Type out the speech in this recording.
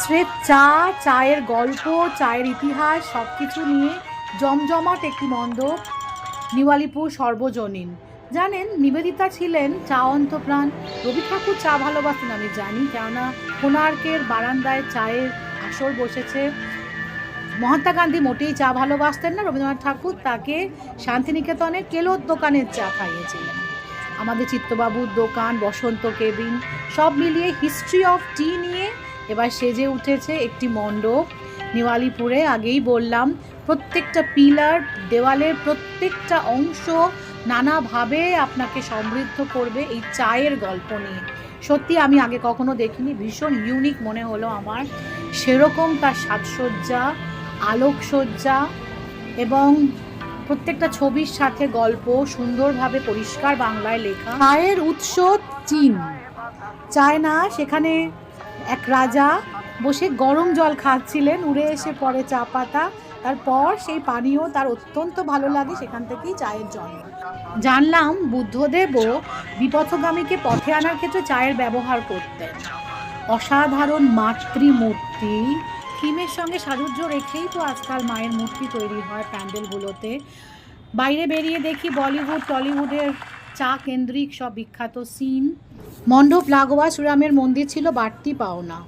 স্রেফ চা, চায়ের গল্প, চায়ের ইতিহাস সব কিছু নিয়ে জমজমাট একটি মণ্ডপ নিওয়ালিপুর সর্বজনীন। জানেন, নিবেদিতা ছিলেন চা অন্তপ্রাণ। রবি ঠাকুর চা ভালোবাসতেন আমি জানি, কেননা কোণার্কের বারান্দায় চায়ের আসর বসেছে। মহাত্মা গান্ধী মোটেই চা ভালোবাসতেন না, রবীন্দ্রনাথ ঠাকুর তাকে শান্তিনিকেতনে কেলোর দোকানের চা খাইয়েছিলেন। আমাদের চিত্তবাবুর দোকান, বসন্ত কেবিন, সব মিলিয়ে হিস্ট্রি অফ টি নিয়ে এবার সেজে উঠেছে একটি মণ্ডপ নিওয়ালিপুরে। আগেই বললাম, প্রত্যেকটা পিলার, দেওয়ালের প্রত্যেকটা অংশ নানাভাবে আপনাকে সমৃদ্ধ করবে এই চায়ের গল্প নিয়ে। সত্যি আমি আগে কখনো দেখিনি, ভীষণ ইউনিক মনে হলো আমার। সেরকম তার সাজসজ্জা, আলোকসজ্জা এবং প্রত্যেকটা ছবির সাথে গল্প সুন্দরভাবে পরিষ্কার বাংলায় লেখা। চায়ের উৎস চীন, চায়না। সেখানে এক রাজা বসে গরম জল খাচ্ছিলেন, উড়ে এসে পড়ে চা পাতা, তারপর সেই পানীয় তার অত্যন্ত ভালো লাগে, সেখান থেকেই চায়ের জন্ম। জানলাম বুদ্ধদেবও বিপথগামীকে পথে আনার ক্ষেত্রে চায়ের ব্যবহার করতেন। অসাধারণ মাতৃমূর্তি, থিমের সঙ্গে সাযুজ্য রেখেই তো আজকাল মায়ের মূর্তি তৈরি হয় প্যান্ডেলগুলোতে। বাইরে বেরিয়ে দেখি বলিউড টলিউডের চা কেন্দ্রিক সব বিখ্যাত সিন। মণ্ডপ লাগোয়া শ্রীরামের মন্দির ছিল বাড়তি পাওনা।